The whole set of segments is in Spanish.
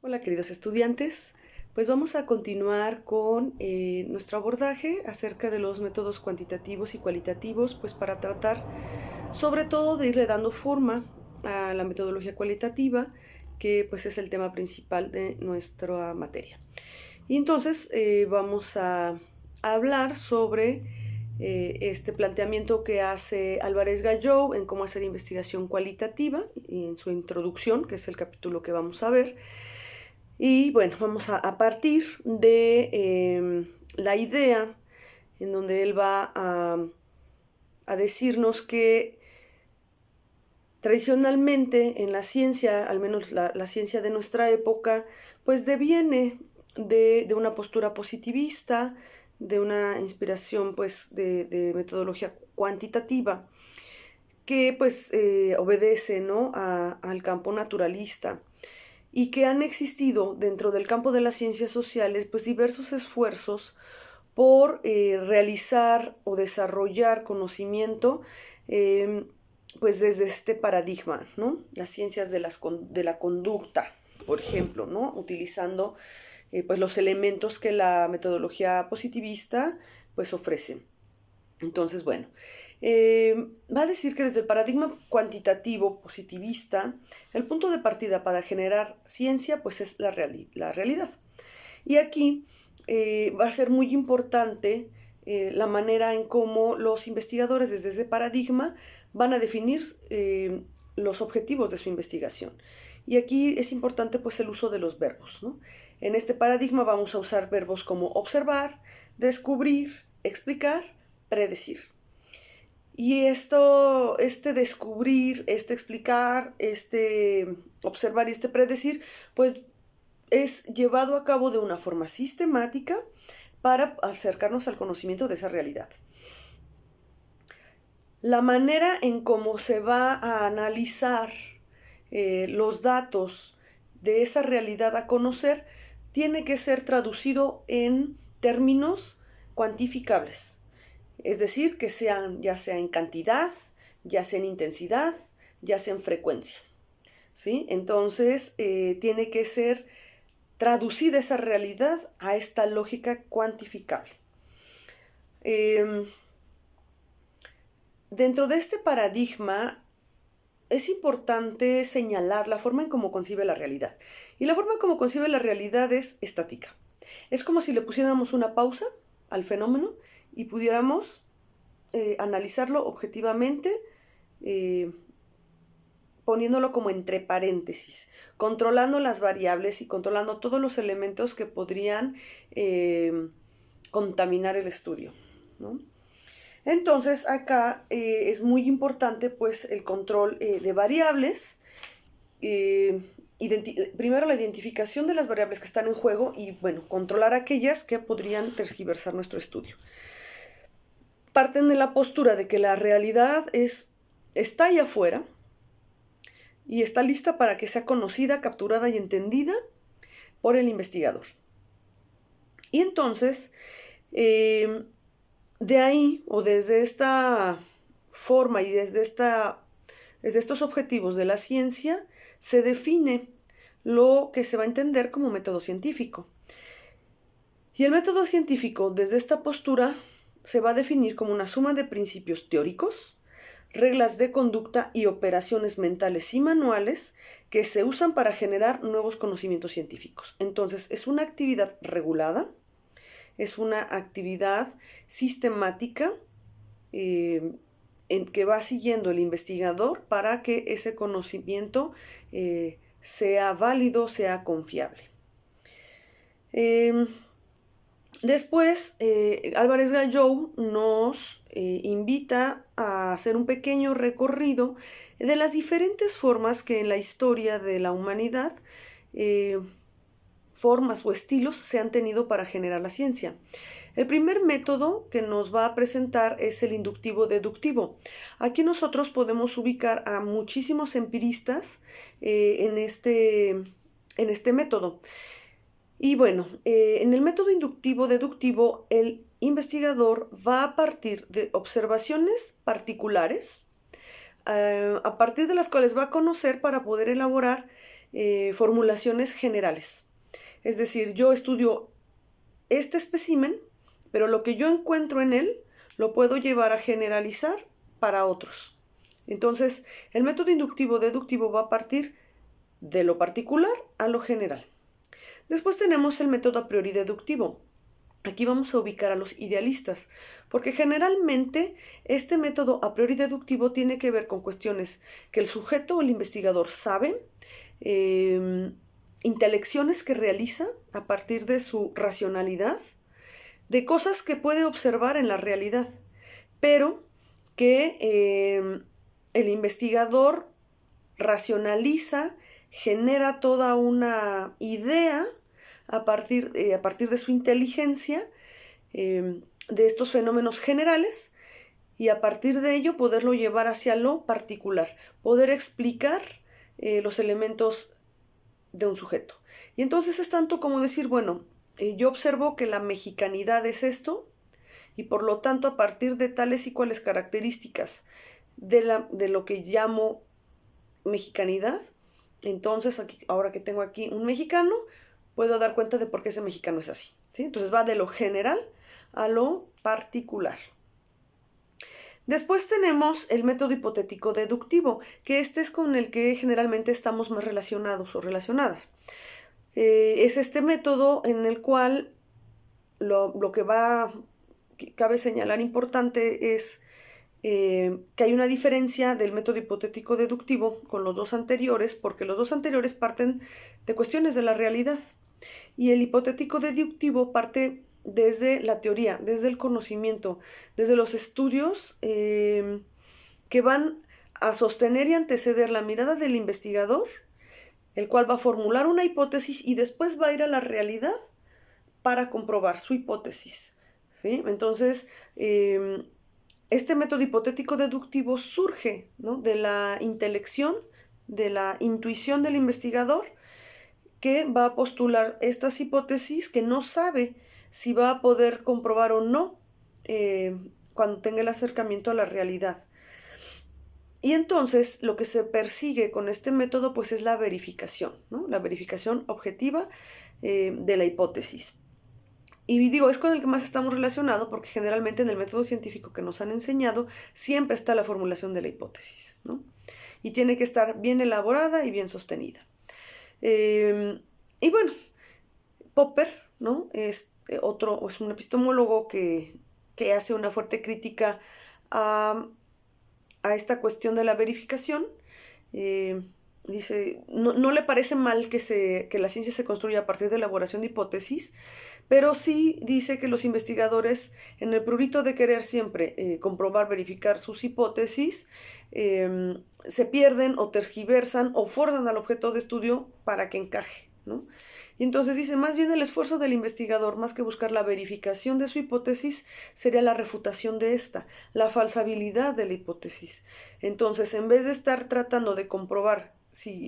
Hola queridos estudiantes, pues vamos a continuar con nuestro abordaje acerca de los métodos cuantitativos y cualitativos, pues para tratar sobre todo de irle dando forma a la metodología cualitativa, que pues es el tema principal de nuestra materia. Y entonces vamos a hablar sobre este planteamiento que hace Álvarez Gallou en cómo hacer investigación cualitativa y en su introducción, que es el capítulo que vamos a ver. Y bueno, vamos a partir de la idea en donde él va a decirnos que tradicionalmente en la ciencia, al menos la ciencia de nuestra época, pues deviene de una postura positivista, de una inspiración pues de metodología cuantitativa, que pues obedece, ¿no?, al campo naturalista, y que han existido dentro del campo de las ciencias sociales pues diversos esfuerzos por realizar o desarrollar conocimiento pues desde este paradigma, ¿no? Las ciencias de la conducta, por ejemplo, ¿no?, utilizando pues los elementos que la metodología positivista pues ofrece. Entonces, bueno, va a decir que desde el paradigma cuantitativo positivista, el punto de partida para generar ciencia pues es la realidad. Y aquí va a ser muy importante la manera en cómo los investigadores desde ese paradigma van a definir los objetivos de su investigación. Y aquí es importante pues el uso de los verbos, ¿no? En este paradigma vamos a usar verbos como observar, descubrir, explicar, predecir. Y este descubrir, este explicar, este observar y este predecir, pues es llevado a cabo de una forma sistemática para acercarnos al conocimiento de esa realidad. La manera en cómo se va a analizar los datos de esa realidad a conocer tiene que ser traducido en términos cuantificables. Es decir, que sean ya sea en cantidad, ya sea en intensidad, ya sea en frecuencia, ¿sí? Entonces, tiene que ser traducida esa realidad a esta lógica cuantificable. Dentro de este paradigma es importante señalar la forma en cómo concibe la realidad. Y la forma en cómo concibe la realidad es estática. Es como si le pusiéramos una pausa al fenómeno y pudiéramos analizarlo objetivamente, poniéndolo como entre paréntesis, controlando las variables y controlando todos los elementos que podrían contaminar el estudio, ¿no? Entonces acá es muy importante pues el control de variables, primero la identificación de las variables que están en juego y bueno, controlar aquellas que podrían tergiversar nuestro estudio. Parten de la postura de que la realidad está ahí afuera y está lista para que sea conocida, capturada y entendida por el investigador. Y entonces, de ahí o desde esta forma y desde estos objetivos de la ciencia, se define lo que se va a entender como método científico. Y el método científico, desde esta postura, se va a definir como una suma de principios teóricos, reglas de conducta y operaciones mentales y manuales que se usan para generar nuevos conocimientos científicos. Entonces, es una actividad regulada, es una actividad sistemática en que va siguiendo el investigador para que ese conocimiento sea válido, sea confiable. Después, Álvarez Gallou nos invita a hacer un pequeño recorrido de las diferentes formas que en la historia de la humanidad, formas o estilos se han tenido para generar la ciencia. El primer método que nos va a presentar es el inductivo-deductivo. Aquí nosotros podemos ubicar a muchísimos empiristas en este método. Y bueno, en el método inductivo-deductivo, el investigador va a partir de observaciones particulares, a partir de las cuales va a conocer para poder elaborar formulaciones generales. Es decir, yo estudio este espécimen, pero lo que yo encuentro en él lo puedo llevar a generalizar para otros. Entonces, el método inductivo-deductivo va a partir de lo particular a lo general. Después tenemos el método a priori deductivo. Aquí vamos a ubicar a los idealistas, porque generalmente este método a priori deductivo tiene que ver con cuestiones que el sujeto o el investigador sabe, intelecciones que realiza a partir de su racionalidad, de cosas que puede observar en la realidad, pero que el investigador racionaliza, genera toda una idea a partir de su inteligencia de estos fenómenos generales, y a partir de ello poderlo llevar hacia lo particular, poder explicar los elementos de un sujeto. Y entonces es tanto como decir, bueno, yo observo que la mexicanidad es esto, y por lo tanto a partir de tales y cuales características de lo que llamo mexicanidad, entonces aquí, ahora que tengo aquí un mexicano, puedo dar cuenta de por qué ese mexicano es así, ¿sí? Entonces va de lo general a lo particular. Después tenemos el método hipotético deductivo, que este es con el que generalmente estamos más relacionados o relacionadas. Es este método en el cual lo que cabe señalar importante es que hay una diferencia del método hipotético deductivo con los dos anteriores, porque los dos anteriores parten de cuestiones de la realidad, y el hipotético deductivo parte desde la teoría, desde el conocimiento, desde los estudios que van a sostener y anteceder la mirada del investigador, el cual va a formular una hipótesis y después va a ir a la realidad para comprobar su hipótesis, ¿sí? Entonces, este método hipotético deductivo surge, ¿no?, de la intelección, de la intuición del investigador, que va a postular estas hipótesis que no sabe si va a poder comprobar o no cuando tenga el acercamiento a la realidad. Y entonces lo que se persigue con este método pues es la verificación, ¿no?, la verificación objetiva de la hipótesis. Y digo, es con el que más estamos relacionados porque generalmente en el método científico que nos han enseñado siempre está la formulación de la hipótesis, ¿no? Y tiene que estar bien elaborada y bien sostenida. Y bueno, Popper, ¿no?, es un epistemólogo que hace una fuerte crítica a esta cuestión de la verificación. Dice, no le parece mal que la ciencia se construya a partir de elaboración de hipótesis, pero sí dice que los investigadores, en el prurito de querer siempre comprobar, verificar sus hipótesis, se pierden o tergiversan o forzan al objeto de estudio para que encaje, ¿no? Y entonces dice, más bien el esfuerzo del investigador, más que buscar la verificación de su hipótesis, sería la refutación de esta, la falsabilidad de la hipótesis. Entonces, en vez de estar tratando de comprobar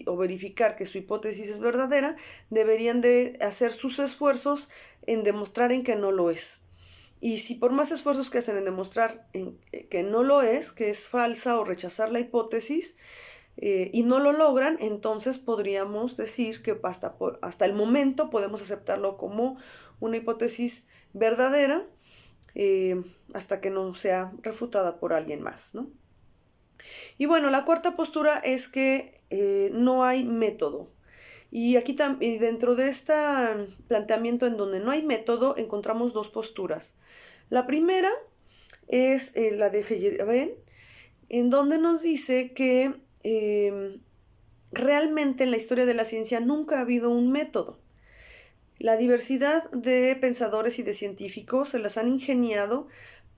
o verificar que su hipótesis es verdadera, deberían de hacer sus esfuerzos en demostrar en que no lo es. Y si por más esfuerzos que hacen en demostrar que no lo es, que es falsa, o rechazar la hipótesis, y no lo logran, entonces podríamos decir que hasta el momento podemos aceptarlo como una hipótesis verdadera, hasta que no sea refutada por alguien más, ¿no? Y bueno, la cuarta postura es que no hay método. Y aquí dentro de este planteamiento en donde no hay método encontramos dos posturas. La primera es la de Feyerabend, en donde nos dice que realmente en la historia de la ciencia nunca ha habido un método. La diversidad de pensadores y de científicos se las han ingeniado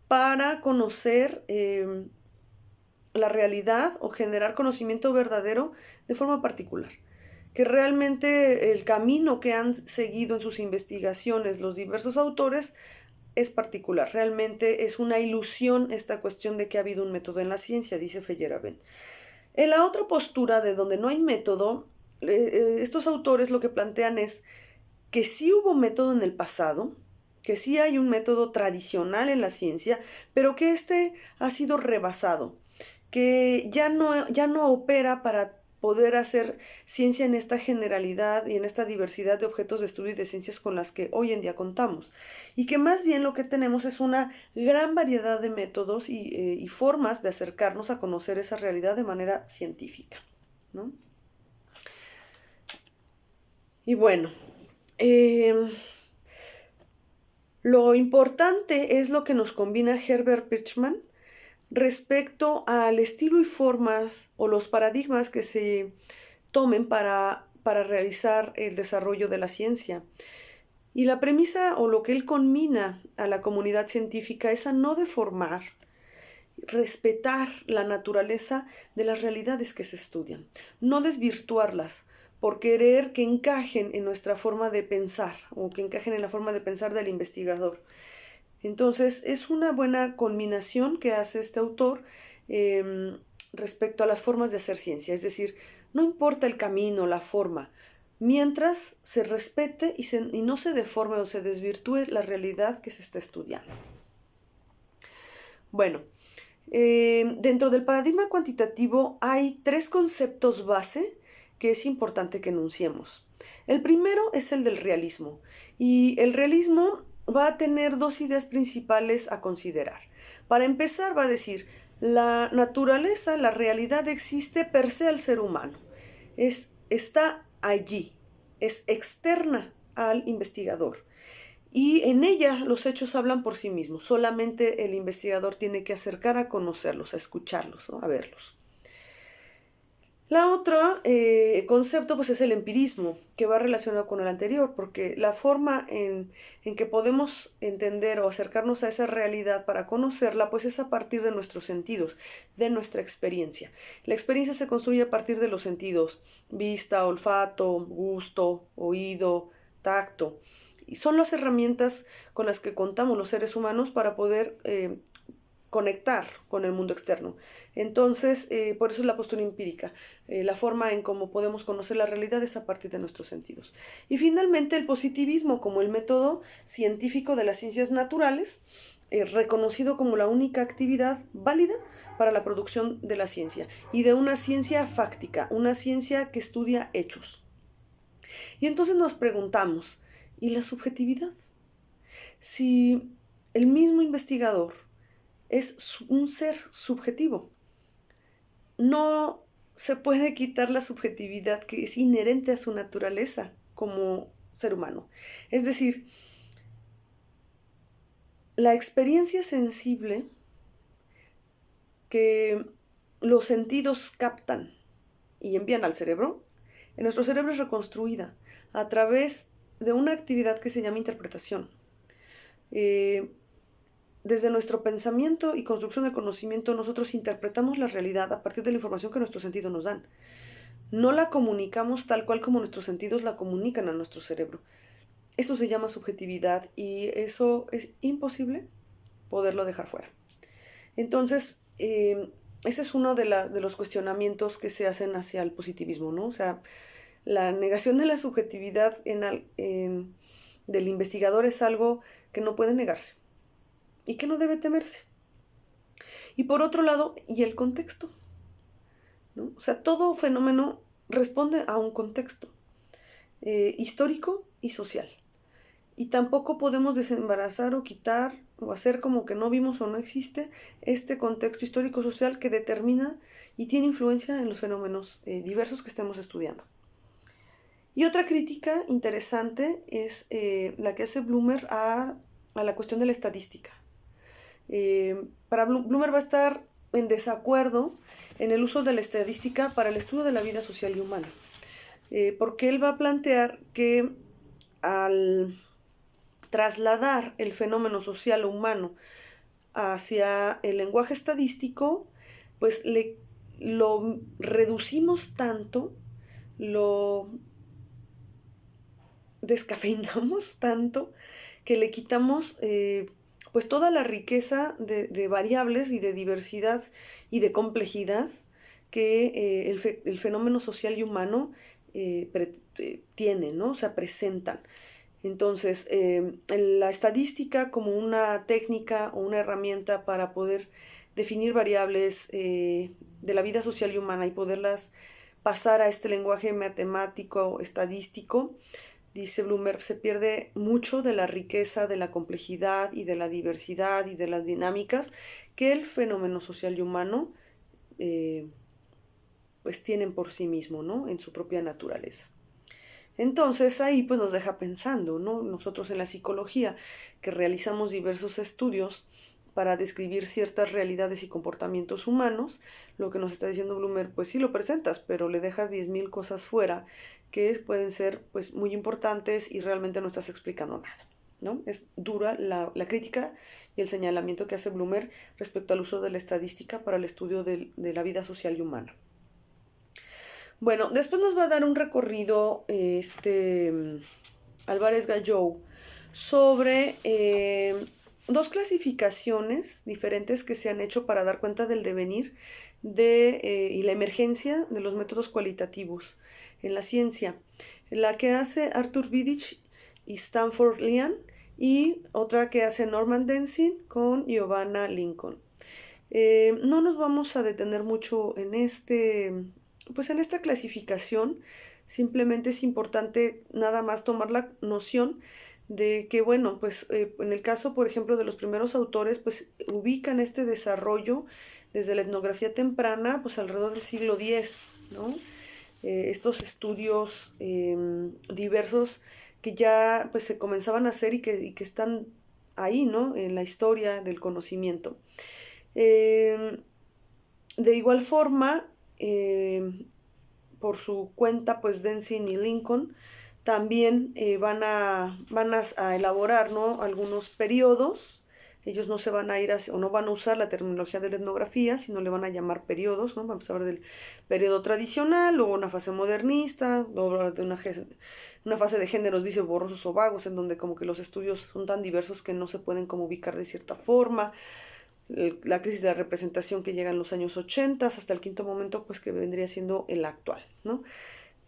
para conocer la realidad o generar conocimiento verdadero de forma particular. Que realmente el camino que han seguido en sus investigaciones los diversos autores es particular. Realmente es una ilusión esta cuestión de que ha habido un método en la ciencia, dice Feyerabend. En la otra postura, de donde no hay método, estos autores lo que plantean es que sí hubo método en el pasado, que sí hay un método tradicional en la ciencia, pero que este ha sido rebasado, que ya no opera para poder hacer ciencia en esta generalidad y en esta diversidad de objetos de estudio y de ciencias con las que hoy en día contamos. Y que más bien lo que tenemos es una gran variedad de métodos y formas de acercarnos a conocer esa realidad de manera científica, ¿no? Y bueno, lo importante es lo que nos combina Herbert Birchman respecto al estilo y formas o los paradigmas que se tomen para realizar el desarrollo de la ciencia. Y la premisa o lo que él conmina a la comunidad científica es a no deformar, respetar la naturaleza de las realidades que se estudian, no desvirtuarlas por querer que encajen en nuestra forma de pensar o que encajen en la forma de pensar del investigador. Entonces, es una buena combinación que hace este autor respecto a las formas de hacer ciencia. Es decir, no importa el camino, la forma, mientras se respete y no se deforme o se desvirtúe la realidad que se está estudiando. Bueno, dentro del paradigma cuantitativo hay 3 conceptos base que es importante que enunciemos. El primero es el del realismo, y el realismo va a tener 2 ideas principales a considerar. Para empezar, va a decir, la naturaleza, la realidad existe per se al ser humano. Está allí, es externa al investigador. Y en ella los hechos hablan por sí mismos. Solamente el investigador tiene que acercar a conocerlos, a escucharlos, ¿no? A verlos. La otra concepto pues es el empirismo, que va relacionado con el anterior, porque la forma en que podemos entender o acercarnos a esa realidad para conocerla pues es a partir de nuestros sentidos, de nuestra experiencia. La experiencia se construye a partir de los sentidos: vista, olfato, gusto, oído, tacto. Y son las herramientas con las que contamos los seres humanos para poder conectar con el mundo externo. Entonces, por eso es la postura empírica, la forma en cómo podemos conocer la realidad es a partir de nuestros sentidos. Y finalmente, el positivismo como el método científico de las ciencias naturales, reconocido como la única actividad válida para la producción de la ciencia y de una ciencia fáctica, una ciencia que estudia hechos. Y entonces nos preguntamos, ¿y la subjetividad? Si el mismo investigador es un ser subjetivo, no se puede quitar la subjetividad que es inherente a su naturaleza como ser humano. Es decir, la experiencia sensible que los sentidos captan y envían al cerebro, en nuestro cerebro es reconstruida a través de una actividad que se llama interpretación. Desde nuestro pensamiento y construcción del conocimiento, nosotros interpretamos la realidad a partir de la información que nuestros sentidos nos dan. No la comunicamos tal cual como nuestros sentidos la comunican a nuestro cerebro. Eso se llama subjetividad y eso es imposible poderlo dejar fuera. Entonces, ese es uno de los cuestionamientos que se hacen hacia el positivismo, ¿no? O sea, la negación de la subjetividad del investigador es algo que no puede negarse y que no debe temerse. Y por otro lado, y el contexto, ¿no? O sea, todo fenómeno responde a un contexto histórico y social. Y tampoco podemos desembarazar o quitar o hacer como que no vimos o no existe este contexto histórico-social que determina y tiene influencia en los fenómenos diversos que estemos estudiando. Y otra crítica interesante es la que hace Blumer a la cuestión de la estadística. Para Blumer va a estar en desacuerdo en el uso de la estadística para el estudio de la vida social y humana, porque él va a plantear que al trasladar el fenómeno social o humano hacia el lenguaje estadístico, pues lo reducimos tanto, lo descafeinamos tanto, que le quitamos pues toda la riqueza de variables y de diversidad y de complejidad que el fenómeno social y humano tiene, ¿no? O sea, presentan. Entonces, la estadística como una técnica o una herramienta para poder definir variables de la vida social y humana y poderlas pasar a este lenguaje matemático, estadístico, dice Blumer, se pierde mucho de la riqueza, de la complejidad y de la diversidad y de las dinámicas que el fenómeno social y humano pues tienen por sí mismo, ¿no? En su propia naturaleza. Entonces ahí pues nos deja pensando, ¿no? Nosotros en la psicología, que realizamos diversos estudios para describir ciertas realidades y comportamientos humanos, lo que nos está diciendo Blumer, pues sí lo presentas, pero le dejas 10.000 cosas fuera que pueden ser pues muy importantes y realmente no estás explicando nada, ¿no? Es dura la crítica y el señalamiento que hace Blumer respecto al uso de la estadística para el estudio de la vida social y humana. Bueno, después nos va a dar un recorrido Álvarez Gallou sobre dos clasificaciones diferentes que se han hecho para dar cuenta del devenir y la emergencia de los métodos cualitativos en la ciencia. La que hace Arthur Bidich y Stanford Lian, y otra que hace Norman Denzin con Giovanna Lincoln. No nos vamos a detener mucho en esta clasificación. Simplemente es importante nada más tomar la noción de que, bueno, pues en el caso, por ejemplo, de los primeros autores, pues ubican este desarrollo desde la etnografía temprana, pues alrededor del siglo X, ¿no? Estos estudios diversos que ya pues se comenzaban a hacer y que están ahí, ¿no? En la historia del conocimiento. De igual forma, por su cuenta, pues Denzin y Lincoln también van a elaborar, ¿no? Algunos periodos. Ellos no se van a ir o no van a usar la terminología de la etnografía, sino le van a llamar periodos, ¿no? Vamos a hablar del periodo tradicional, luego una fase modernista, luego de una fase de géneros, dice, borrosos o vagos, en donde como que los estudios son tan diversos que no se pueden como ubicar de cierta forma. La crisis de la representación que llega en los años 80 hasta el quinto momento, pues que vendría siendo el actual, ¿no?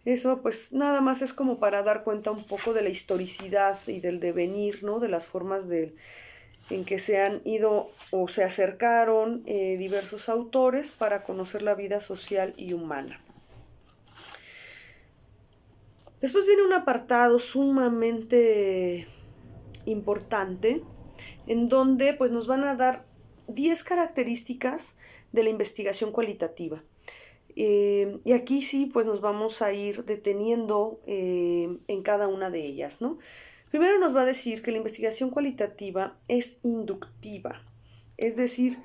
Eso pues nada más es como para dar cuenta un poco de la historicidad y del devenir, ¿no? De las formas en que se han ido o se acercaron diversos autores para conocer la vida social y humana. Después viene un apartado sumamente importante en donde pues nos van a dar 10 características de la investigación cualitativa. Y aquí sí, pues nos vamos a ir deteniendo en cada una de ellas, ¿no? Primero nos va a decir que la investigación cualitativa es inductiva, es decir,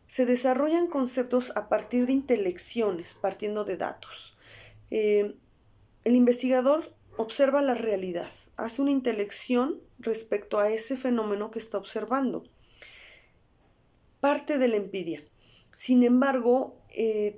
se desarrollan conceptos a partir de intelecciones, partiendo de datos. El investigador observa la realidad, hace una intelección respecto a ese fenómeno que está observando. Parte de la empiria. Sin embargo,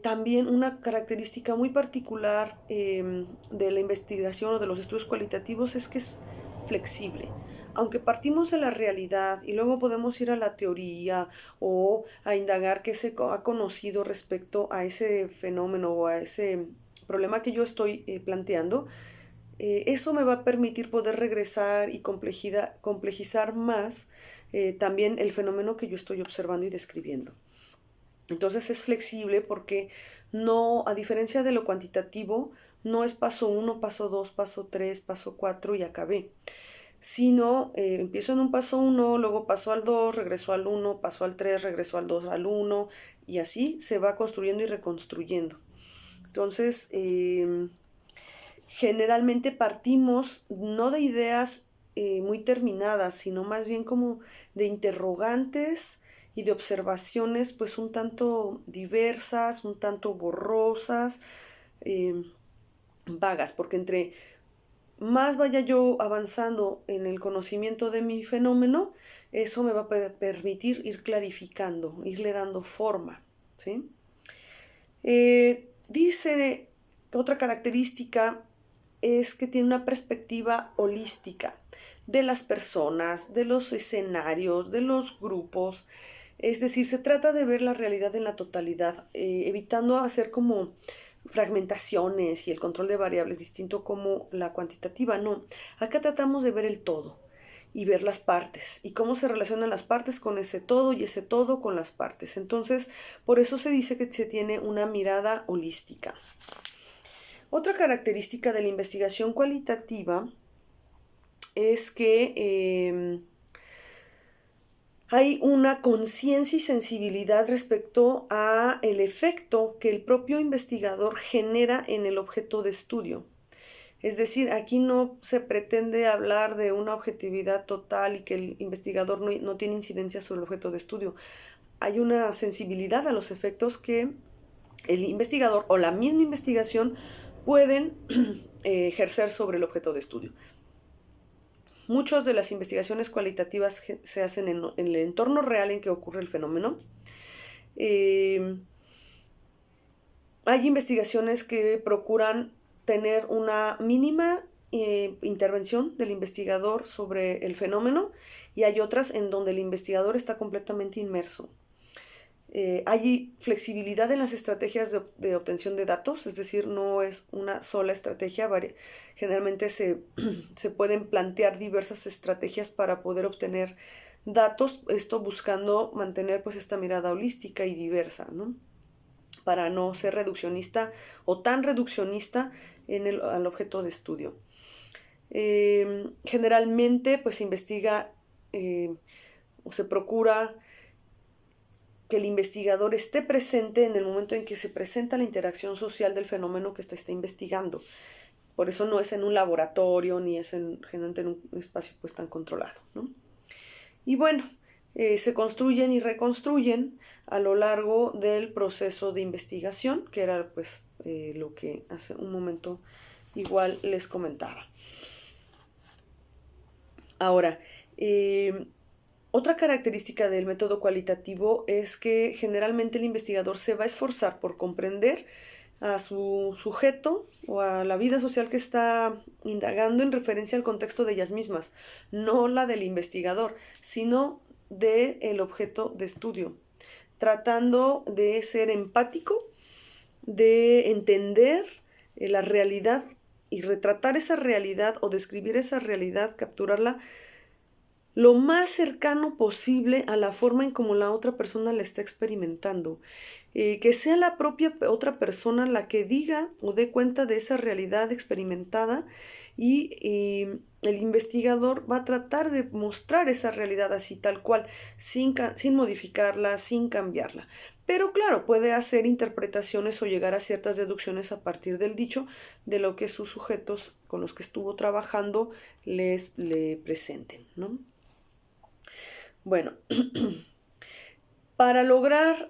también una característica muy particular de la investigación o de los estudios cualitativos es que es flexible. Aunque partimos de la realidad y luego podemos ir a la teoría o a indagar qué se ha conocido respecto a ese fenómeno o a ese problema que yo estoy planteando, eso me va a permitir poder regresar y complejizar más también el fenómeno que yo estoy observando y describiendo. Entonces es flexible porque no, a diferencia de lo cuantitativo, no es paso 1, paso 2, paso 3, paso 4 y acabé. Sino empiezo en un paso 1, luego paso al 2, regreso al 1, paso al 3, regreso al 2, al 1 y así se va construyendo y reconstruyendo. Entonces, generalmente partimos no de ideas muy terminadas, sino más bien como de interrogantes y de observaciones pues un tanto diversas, un tanto borrosas, vagas, porque entre más vaya yo avanzando en el conocimiento de mi fenómeno, eso me va a permitir ir clarificando, irle dando forma, ¿sí? Dice que otra característica es que tiene una perspectiva holística de las personas, de los escenarios, de los grupos. Es decir, se trata de ver la realidad en la totalidad, evitando hacer como fragmentaciones y el control de variables distinto como la cuantitativa. No, acá tratamos de ver el todo y ver las partes y cómo se relacionan las partes con ese todo y ese todo con las partes. Entonces, por eso se dice que se tiene una mirada holística. Otra característica de la investigación cualitativa es que hay una conciencia y sensibilidad respecto a el efecto que el propio investigador genera en el objeto de estudio. Es decir, aquí no se pretende hablar de una objetividad total y que el investigador no tiene incidencia sobre el objeto de estudio. Hay una sensibilidad a los efectos que el investigador o la misma investigación pueden ejercer sobre el objeto de estudio. Muchas de las investigaciones cualitativas se hacen en el entorno real en que ocurre el fenómeno. Hay investigaciones que procuran tener una mínima intervención del investigador sobre el fenómeno y hay otras en donde el investigador está completamente inmerso. Hay flexibilidad en las estrategias de obtención de datos, es decir, no es una sola estrategia. Generalmente se pueden plantear diversas estrategias para poder obtener datos, esto buscando mantener pues esta mirada holística y diversa, ¿no? Para no ser reduccionista o tan reduccionista al objeto de estudio. Generalmente pues se investiga o se procura que el investigador esté presente en el momento en que se presenta la interacción social del fenómeno que está investigando. Por eso no es en un laboratorio ni es generalmente en un espacio pues tan controlado, ¿no? Y bueno, se construyen y reconstruyen a lo largo del proceso de investigación, que era pues lo que hace un momento igual les comentaba. Ahora, otra característica del método cualitativo es que generalmente el investigador se va a esforzar por comprender a su sujeto o a la vida social que está indagando en referencia al contexto de ellas mismas, no la del investigador, sino del objeto de estudio, tratando de ser empático, de entender la realidad y retratar esa realidad o describir esa realidad, capturarla lo más cercano posible a la forma en como la otra persona la está experimentando. Que sea la propia otra persona la que diga o dé cuenta de esa realidad experimentada y el investigador va a tratar de mostrar esa realidad así tal cual, sin modificarla, sin cambiarla. Pero claro, puede hacer interpretaciones o llegar a ciertas deducciones a partir del dicho de lo que sus sujetos con los que estuvo trabajando le presenten, ¿no? Bueno, para lograr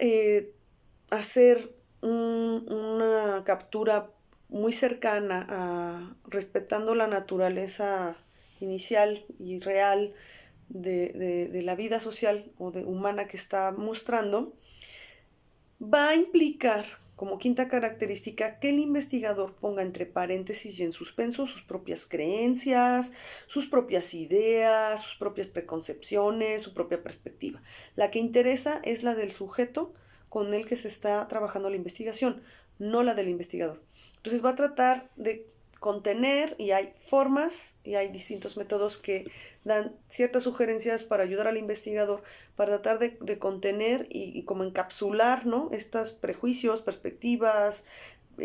hacer una captura muy cercana respetando la naturaleza inicial y real de la vida social o humana que está mostrando, va a implicar como quinta característica que el investigador ponga entre paréntesis y en suspenso sus propias creencias, sus propias ideas, sus propias preconcepciones, su propia perspectiva. La que interesa es la del sujeto con el que se está trabajando la investigación, no la del investigador. Entonces va a tratar de contener y hay formas y hay distintos métodos que dan ciertas sugerencias para ayudar al investigador para tratar de contener y como encapsular, ¿no? Estos prejuicios, perspectivas,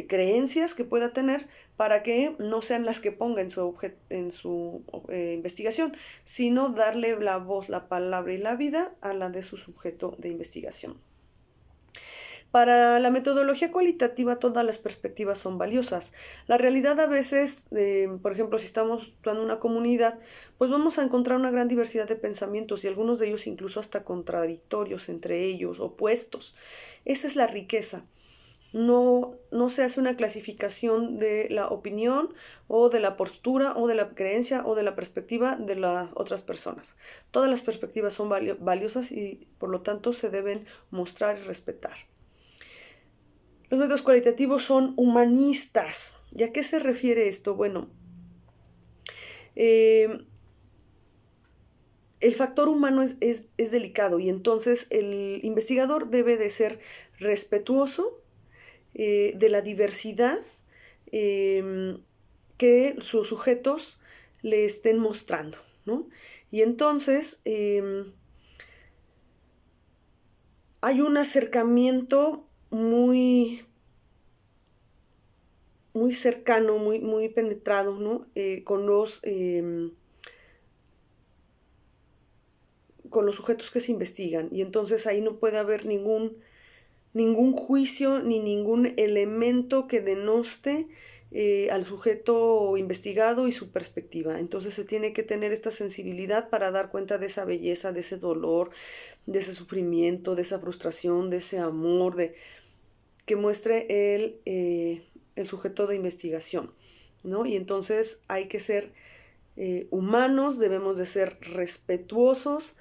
creencias que pueda tener para que no sean las que ponga en su investigación, sino darle la voz, la palabra y la vida a la de su sujeto de investigación. Para la metodología cualitativa todas las perspectivas son valiosas. La realidad a veces, por ejemplo, si estamos en una comunidad, pues vamos a encontrar una gran diversidad de pensamientos y algunos de ellos incluso hasta contradictorios entre ellos, opuestos. Esa es la riqueza. No se hace una clasificación de la opinión o de la postura o de la creencia o de la perspectiva de las otras personas. Todas las perspectivas son valiosas y por lo tanto se deben mostrar y respetar. Los métodos cualitativos son humanistas. ¿Y a qué se refiere esto? Bueno, el factor humano es delicado y entonces el investigador debe de ser respetuoso de la diversidad que sus sujetos le estén mostrando, ¿no? Y entonces hay un acercamiento muy muy cercano, muy penetrado, ¿no? Con los sujetos que se investigan. Y entonces ahí no puede haber ningún juicio ni ningún elemento que denoste al sujeto investigado y su perspectiva. Entonces se tiene que tener esta sensibilidad para dar cuenta de esa belleza, de ese dolor, de ese sufrimiento, de esa frustración, de ese amor, que muestre el sujeto de investigación, ¿no? Y entonces hay que ser humanos, debemos de ser respetuosos,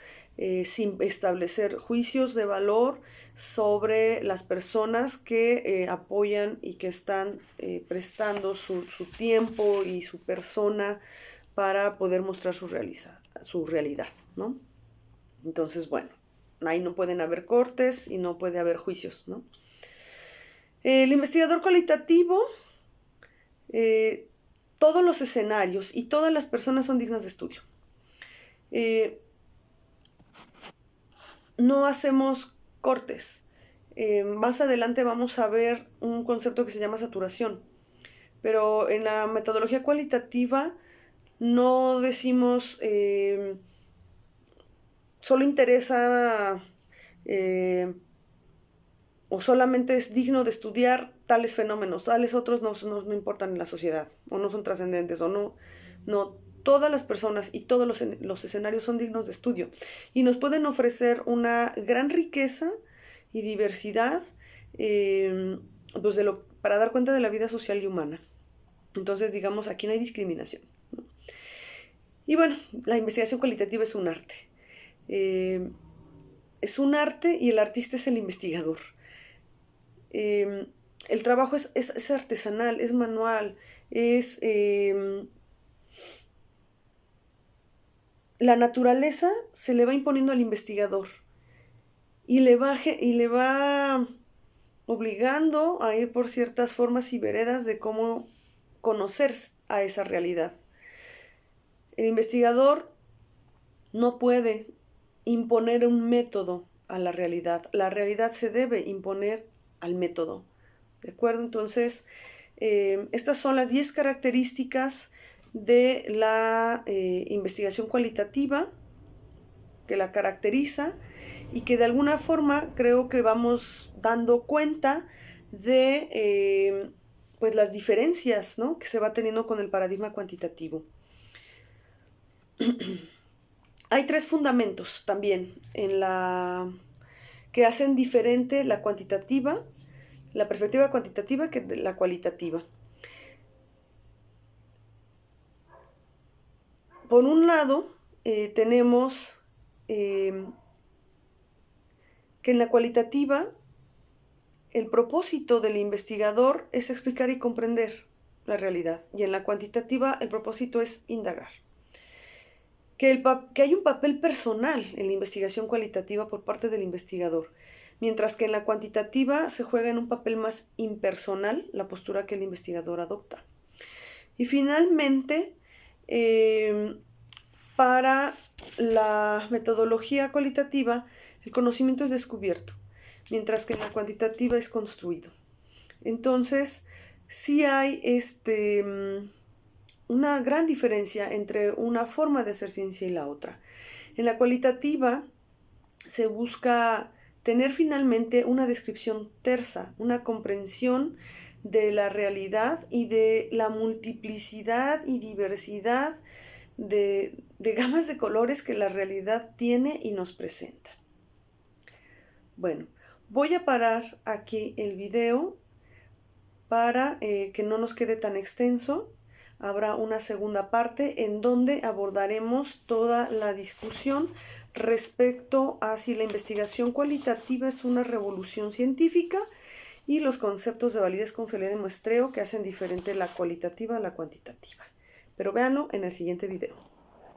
sin establecer juicios de valor sobre las personas que apoyan y que están prestando su tiempo y su persona para poder mostrar su realidad, ¿no? Entonces, bueno, ahí no pueden haber cortes y no puede haber juicios, ¿no? El investigador cualitativo, todos los escenarios y todas las personas son dignas de estudio. No hacemos cortes. Más adelante vamos a ver un concepto que se llama saturación. Pero en la metodología cualitativa no decimos solo interesa o solamente es digno de estudiar tales fenómenos, tales otros no importan en la sociedad, o no son trascendentes, o no, todas las personas y todos los escenarios son dignos de estudio y nos pueden ofrecer una gran riqueza y diversidad pues para dar cuenta de la vida social y humana. Entonces, digamos, aquí no hay discriminación, ¿no? Y bueno, la investigación cualitativa es un arte. Es un arte y el artista es el investigador. El trabajo es artesanal, es manual, es la naturaleza se le va imponiendo al investigador y le va obligando a ir por ciertas formas y veredas de cómo conocer a esa realidad. El investigador no puede imponer un método a la realidad se debe imponer al método, ¿de acuerdo? Entonces, estas son las 10 características de la investigación cualitativa que la caracteriza y que de alguna forma creo que vamos dando cuenta de pues las diferencias, ¿no?, que se va teniendo con el paradigma cuantitativo. Hay 3 fundamentos también que hacen diferente la cuantitativa, la perspectiva cuantitativa que la cualitativa. Por un lado, tenemos que en la cualitativa el propósito del investigador es explicar y comprender la realidad, y en la cuantitativa el propósito es indagar. Que hay un papel personal en la investigación cualitativa por parte del investigador, mientras que en la cuantitativa se juega en un papel más impersonal la postura que el investigador adopta. Y finalmente, para la metodología cualitativa, el conocimiento es descubierto, mientras que en la cuantitativa es construido. Entonces, sí hay una gran diferencia entre una forma de hacer ciencia y la otra. En la cualitativa se busca tener finalmente una descripción tersa, una comprensión de la realidad y de la multiplicidad y diversidad de gamas de colores que la realidad tiene y nos presenta. Bueno, voy a parar aquí el video para que no nos quede tan extenso. Habrá una segunda parte en donde abordaremos toda la discusión respecto a si la investigación cualitativa es una revolución científica y los conceptos de validez, confiabilidad y muestreo que hacen diferente la cualitativa a la cuantitativa. Pero véanlo en el siguiente video.